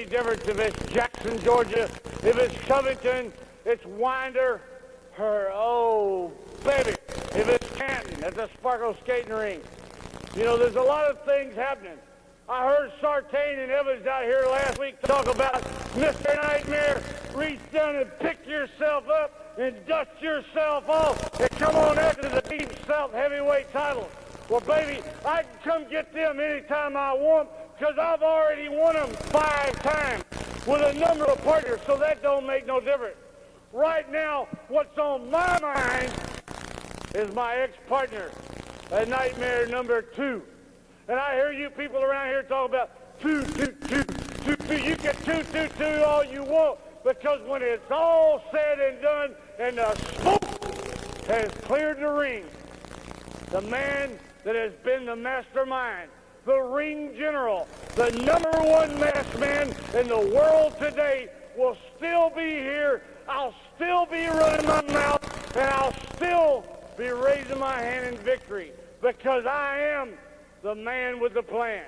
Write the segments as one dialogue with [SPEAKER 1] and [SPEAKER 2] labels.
[SPEAKER 1] difference if it's Jackson, Georgia, if it's Covington, it's Winder, oh, baby, if it's Canton at the Sparkle Skating Ring. You know, there's a lot of things happening. I heard Sartain and Evans out here last week talk about Mr. Nightmare, reach down and pick yourself up and dust yourself off and come on after the Deep South heavyweight title. Well, baby, I can come get them anytime I want because I've already won them 5 times with a number of partners, so that don't make no difference. Right now, what's on my mind is my ex-partner at Nightmare number 2. And I hear you people around here talking about 2, 2, 2, 2, 2. You can 2, 2, 2 all you want, because when it's all said and done and the smoke has cleared the ring, the man that has been the mastermind, the ring general, the #1 masked man in the world today will still be here. I'll still be running my mouth, and I'll still be raising my hand in victory, because I am the man with the plan.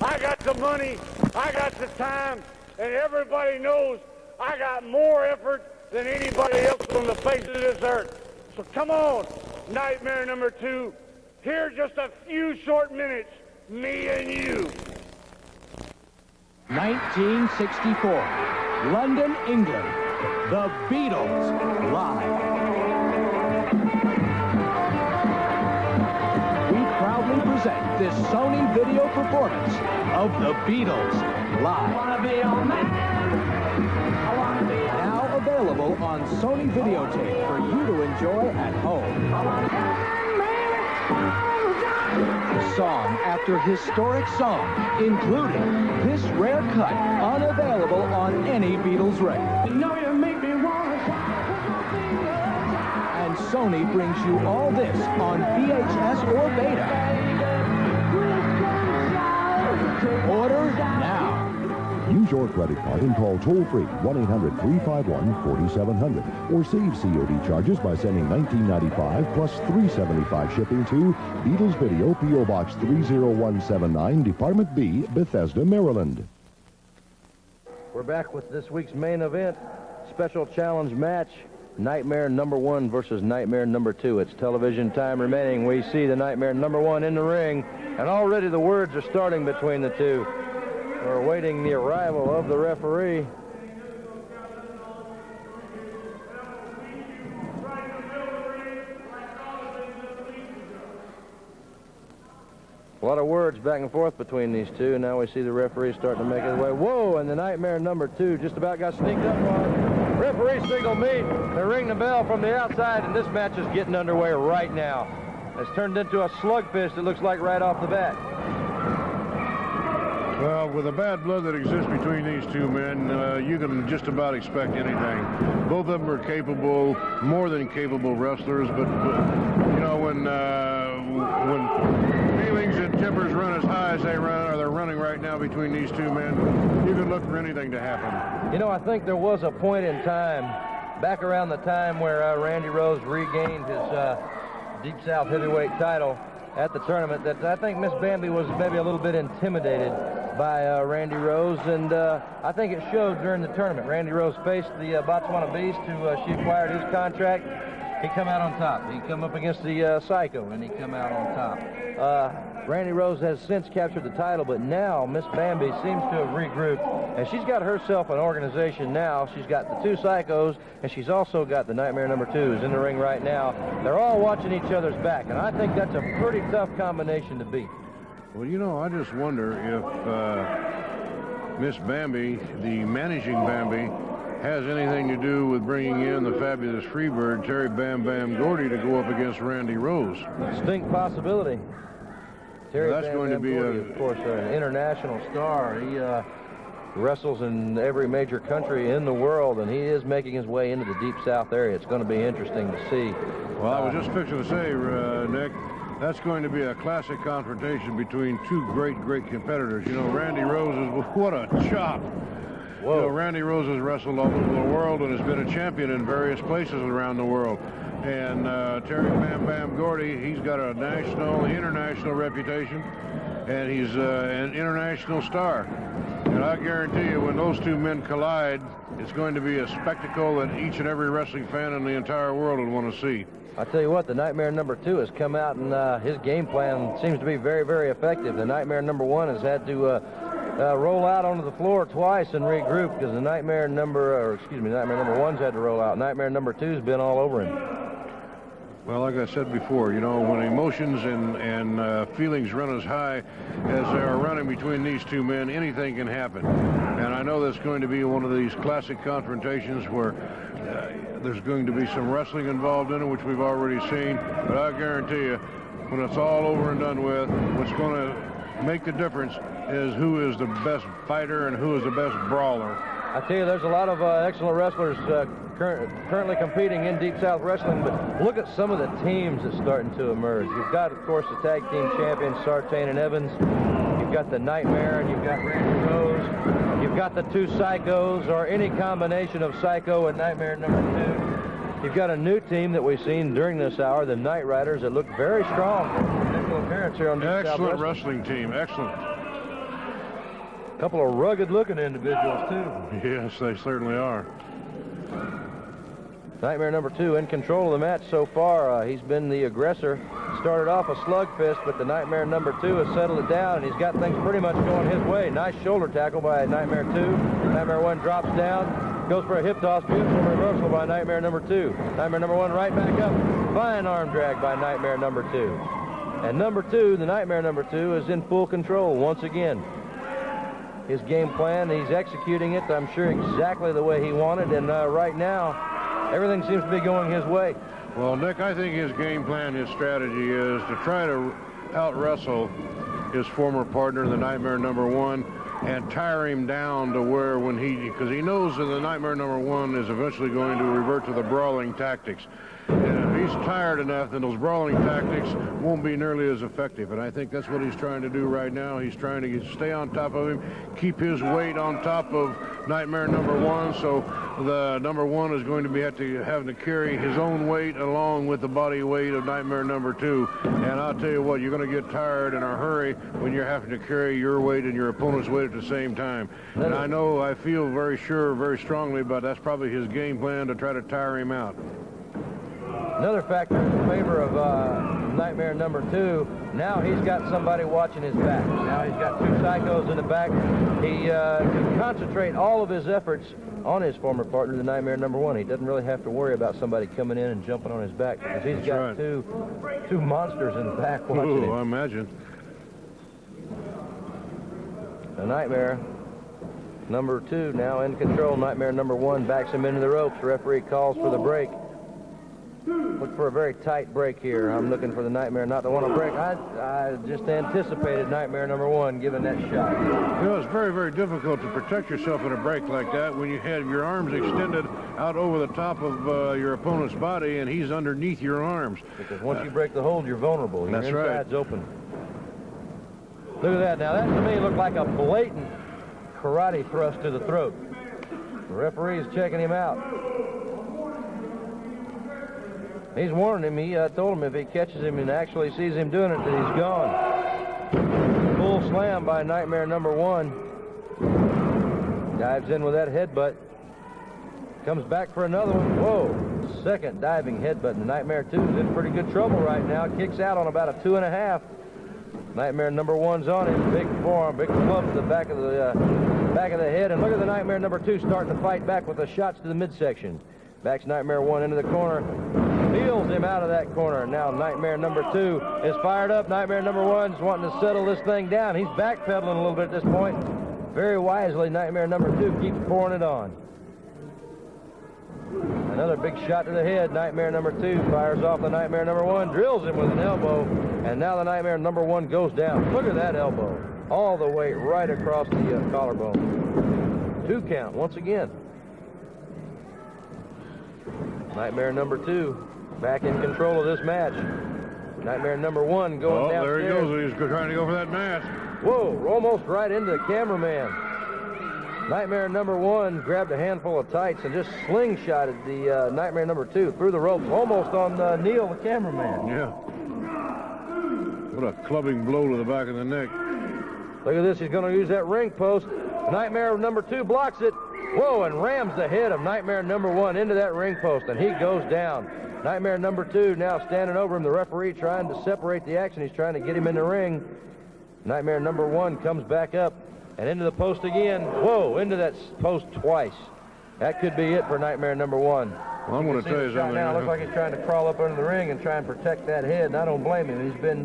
[SPEAKER 1] I got the money, I got the time, and everybody knows I got more effort than anybody else on the face of this earth. So come on, Nightmare number 2. Here just a few short minutes, me and you.
[SPEAKER 2] 1964, London, England. The Beatles live. We proudly present this Sony video performance of the Beatles live. Now available on Sony videotape for you to enjoy at home. Song after historic song, including this rare cut, unavailable on any Beatles record. You know you make me wanna. And Sony brings you all this on VHS or Beta. Order now.
[SPEAKER 3] Use your credit card and call toll-free 1-800-351-4700 or save COD charges by sending $19.95 plus $3.75 shipping to Beatles Video, P.O. Box 30179, Department B, Bethesda, Maryland.
[SPEAKER 4] We're back with this week's main event, special challenge match, Nightmare number 1 versus Nightmare number 2. It's television time remaining. We see the Nightmare number 1 in the ring, and already the words are starting between the two. We're awaiting the arrival of the referee. A lot of words back and forth between these two. Now we see the referee starting to make his way. Whoa, and the Nightmare number 2 just about got sneaked up on. Referee signal meet. They ring the bell from the outside, and this match is getting underway right now. It's turned into a slugfest, it looks like, right off the bat.
[SPEAKER 5] Well, with the bad blood that exists between these two men, you can just about expect anything. Both of them are capable, more than capable wrestlers, but you know, when feelings and tempers run as high as they run, or they're running right now between these two men, you can look for anything to happen.
[SPEAKER 4] You know, I think there was a point in time, back around the time where Randy Rose regained his Deep South heavyweight title at the tournament, that I think Miss Bambi was maybe a little bit intimidated by Randy Rose, and I think it showed during the tournament. Randy Rose faced the Botswana Beast, who she acquired his contract. He come out on top. He come up against the Psycho, and he come out on top. Randy Rose has since captured the title, but now Miss Bambi seems to have regrouped, and she's got herself an organization now. She's got the 2 Psychos, and she's also got the Nightmare number 2s in the ring right now. They're all watching each other's back, and I think that's a pretty tough combination to beat.
[SPEAKER 5] Well, you know, I just wonder if Miss Bambi, the managing Bambi, has anything to do with bringing in the fabulous Freebird, Terry Bam Bam Gordy, to go up against Randy Rose.
[SPEAKER 4] Distinct possibility. Terry
[SPEAKER 5] Well, that's
[SPEAKER 4] Bam
[SPEAKER 5] going
[SPEAKER 4] Bam
[SPEAKER 5] to be
[SPEAKER 4] Gordy, of course, an international star. He wrestles in every major country in the world, and he is making his way into the Deep South area. It's going to be interesting to see.
[SPEAKER 5] Well, I was just fixing to say, Nick, that's going to be a classic confrontation between 2 great competitors. You know, Randy Rose is, what a chop.
[SPEAKER 4] Whoa.
[SPEAKER 5] You know, Randy Rose has wrestled all over the world and has been a champion in various places around the world. And Terry Bam Bam Gordy, he's got a national, international reputation, and he's an international star. And I guarantee you, when those two men collide, it's going to be a spectacle that each and every wrestling fan in the entire world would want to see.
[SPEAKER 4] I tell you what, the Nightmare number 2 has come out, and his game plan seems to be very, very effective. The Nightmare number 1 has had to roll out onto the floor twice and regroup because the Nightmare number 1's had to roll out. Nightmare number 2's been all over him.
[SPEAKER 5] Well, like I said before, you know, when emotions and feelings run as high as they are running between these two men, anything can happen. And I know that's going to be one of these classic confrontations where there's going to be some wrestling involved in it, which we've already seen. But I guarantee you, when it's all over and done with, what's going to make the difference is who is the best fighter and who is the best brawler.
[SPEAKER 4] I tell you, there's a lot of excellent wrestlers currently competing in Deep South Wrestling, but look at some of the teams that's starting to emerge. You've got, of course, the tag team champions, Sartain and Evans. You've got the Nightmare, and you've got Randy Rose. You've got the two Psychos, or any combination of Psycho and Nightmare number 2. You've got a new team that we've seen during this hour, the Night Riders, that look very strong. Initial appearance here on Deep South
[SPEAKER 5] Excellent
[SPEAKER 4] Wrestling.
[SPEAKER 5] wrestling team, excellent.
[SPEAKER 4] A couple of rugged-looking individuals, too.
[SPEAKER 5] Yes, they certainly are.
[SPEAKER 4] Nightmare number 2 in control of the match so far. He's been the aggressor. Started off a slugfest, but the Nightmare number 2 has settled it down, and he's got things pretty much going his way. Nice shoulder tackle by Nightmare 2. Nightmare 1 drops down, goes for a hip toss, beautiful reversal by Nightmare number 2. Nightmare number 1 right back up. Fine arm drag by Nightmare number 2. And number 2, the Nightmare number 2, is in full control once again. His game plan, he's executing it, I'm sure, exactly the way he wanted, and right now, everything seems to be going his way.
[SPEAKER 5] Well, Nick, I think his game plan, his strategy is to try to out-wrestle his former partner, the Nightmare number 1, and tire him down to where because he knows that the Nightmare number 1 is eventually going to revert to the brawling tactics. And if he's tired enough, then those brawling tactics won't be nearly as effective. And I think that's what he's trying to do right now. He's trying to stay on top of him, keep his weight on top of Nightmare number 1. So the number 1 is going to be having to carry his own weight along with the body weight of Nightmare number 2. And I'll tell you what, you're going to get tired in a hurry when you're having to carry your weight and your opponent's weight at the same time. And I feel very sure, very strongly, but that's probably his game plan to try to tire him out.
[SPEAKER 4] Another factor in favor of Nightmare number 2, now he's got somebody watching his back. Now he's got two Psychos in the back. He can concentrate all of his efforts on his former partner, the Nightmare number 1. He doesn't really have to worry about somebody coming in and jumping on his back because he's got two monsters in the back watching him.
[SPEAKER 5] I imagine.
[SPEAKER 4] The Nightmare number 2 now in control. Nightmare number 1 backs him into the ropes. Referee calls for the break. Look for a very tight break here. I'm looking for the Nightmare not to want to break. I just anticipated Nightmare number 1 giving that shot.
[SPEAKER 5] You know, it's very, very difficult to protect yourself in a break like that when you have your arms extended out over the top of your opponent's body and he's underneath your arms.
[SPEAKER 4] Because once you break the hold, you're vulnerable. Your inside's open. Look at that. Now, that to me looked like a blatant karate thrust to the throat. The referee's checking him out. He's warning him. He told him if he catches him and actually sees him doing it, that he's gone. Full slam by Nightmare number 1. Dives in with that headbutt. Comes back for another one. Whoa. Second diving headbutt. And the Nightmare 2 is in pretty good trouble right now. Kicks out on about a 2.5. Nightmare number 1's on him. Big forearm, big club to the back of the head. And look at the Nightmare number 2 starting to fight back with the shots to the midsection. Backs Nightmare 1 into the corner. Peels him out of that corner. Now Nightmare number 2 is fired up. Nightmare number 1's wanting to settle this thing down. He's backpedaling a little bit at this point. Very wisely, Nightmare number 2 keeps pouring it on. Another big shot to the head. Nightmare number 2 fires off the Nightmare number 1, drills him with an elbow, and now the Nightmare number 1 goes down. Look at that elbow. All the way right across the collarbone. 2 count once again. Nightmare number 2 back in control of this match. Nightmare number 1 going downstairs.
[SPEAKER 5] There he goes. He's trying to go for that mask.
[SPEAKER 4] Whoa, almost right into the cameraman. Nightmare number 1 grabbed a handful of tights and just slingshotted the Nightmare number 2 through the ropes, almost on Neil, the cameraman.
[SPEAKER 5] Yeah. What a clubbing blow to the back of the neck.
[SPEAKER 4] Look at this. He's going to use that ring post. Nightmare number 2 blocks it. Whoa, and rams the head of Nightmare number 1 into that ring post, and he goes down. Nightmare number 2 now standing over him. The referee trying to separate the action. He's trying to get him in the ring. Nightmare number 1 comes back up and into the post again. Whoa, into that post twice. That could be it for Nightmare number 1.
[SPEAKER 5] Well, I'm going to tell you something.
[SPEAKER 4] Now, it looks like he's trying to crawl up under the ring and try and protect that head, and I don't blame him. He's been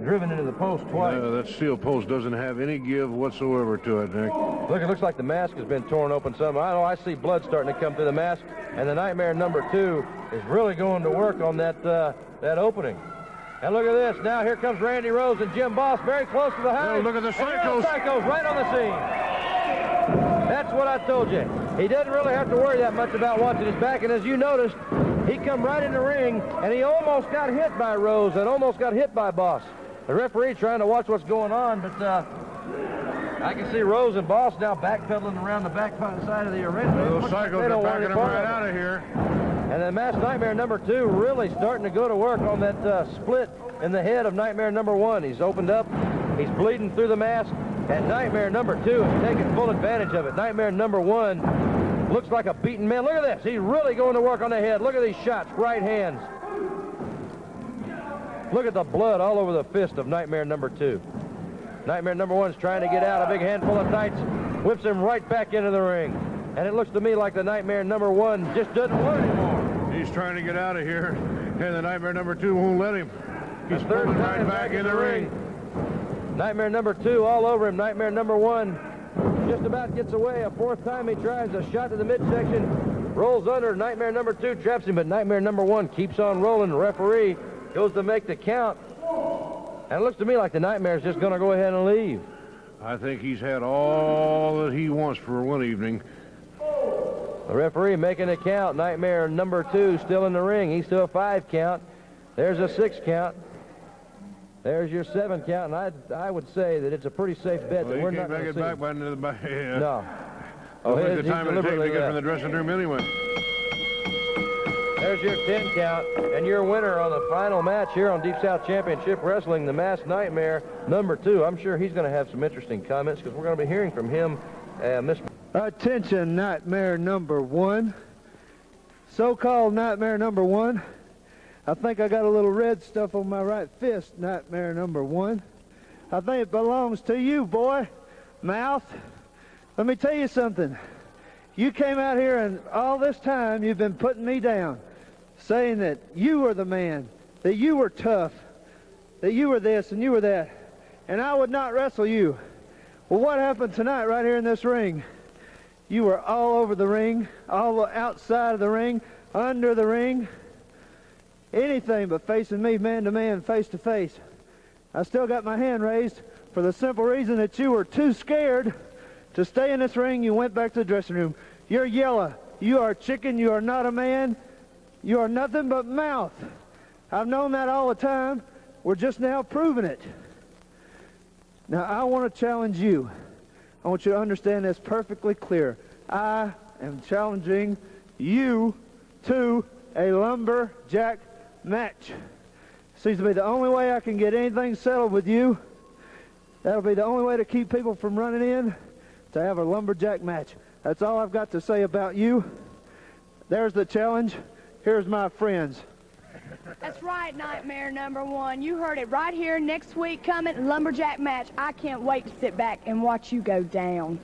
[SPEAKER 4] driven into the post twice.
[SPEAKER 5] That steel post doesn't have any give whatsoever to it, Nick.
[SPEAKER 4] Look, it looks like the mask has been torn open some. I see blood starting to come through the mask, and the Nightmare number 2 is really going to work on that opening. And look at this. Now here comes Randy Rose and Jim Boss very close to the house.
[SPEAKER 5] Oh, look at the Psychos.
[SPEAKER 4] Psychos right on the scene. That's what I told you. He doesn't really have to worry that much about watching his back, and as you noticed, he come right in the ring, and he almost got hit by Rose and almost got hit by Boss. The referee trying to watch what's going on, but I can see Rose and Boss now backpedaling around the back side of the arena.
[SPEAKER 5] Those Psychos are backing him right out of here.
[SPEAKER 4] And then Masked Nightmare number 2 really starting to go to work on that split in the head of Nightmare number 1. He's opened up, he's bleeding through the mask, and Nightmare number 2 is taking full advantage of it. Nightmare number 1 looks like a beaten man. Look at this. He's really going to work on the head. Look at these shots, right hands. Look at the blood all over the fist of Nightmare number 2. Nightmare number 1 is trying to get out. A big handful of tights whips him right back into the ring. And it looks to me like the Nightmare number 1 just doesn't want it anymore.
[SPEAKER 5] He's trying to get out of here, and the Nightmare number 2 won't let him. He's pulling right back in the ring.
[SPEAKER 4] Nightmare number 2 all over him. Nightmare number 1 just about gets away. A 4th time he tries a shot to the midsection. Rolls under. Nightmare number 2 traps him, but Nightmare number 1 keeps on rolling. The referee goes to make the count. And it looks to me like the Nightmare's just going to go ahead and leave.
[SPEAKER 5] I think he's had all that he wants for one evening.
[SPEAKER 4] The referee making a count. Nightmare number 2 still in the ring. He's still a 5 count. There's a 6 count. There's your 7 count, and I would say that it's a pretty safe bet that we're not going to see.
[SPEAKER 5] Back by into the back. Yeah.
[SPEAKER 4] No.
[SPEAKER 5] I think the time it takes to get from the dressing room anyway.
[SPEAKER 4] There's your 10 count, and your winner on the final match here on Deep South Championship Wrestling, the Masked Nightmare number 2. I'm sure he's going to have some interesting comments because we're going to be hearing from him.
[SPEAKER 6] Attention, Nightmare number 1. So-called Nightmare number 1. I think I got a little red stuff on my right fist, Nightmare number 1. I think it belongs to you, boy. Mouth. Let me tell you something. You came out here and all this time you've been putting me down, saying that you were the man, that you were tough, that you were this and you were that, and I would not wrestle you. Well, what happened tonight right here in this ring? You were all over the ring, all outside of the ring, under the ring, anything but facing me man to man, face to face. I still got my hand raised for the simple reason that you were too scared to stay in this ring. You went back to the dressing room. You're yellow. You are chicken. You are not a man. You are nothing but mouth. I've known that all the time. We're just now proving it. Now, I want to challenge you. I want you to understand this perfectly clear. I am challenging you to a lumberjack match. Seems to be the only way I can get anything settled with you. That'll be the only way to keep people from running in, to have a lumberjack match. That's all I've got to say about you. There's the challenge. Here's my friends.
[SPEAKER 7] That's right, Nightmare number 1. You heard it right here next week coming, lumberjack match. I can't wait to sit back and watch you go down.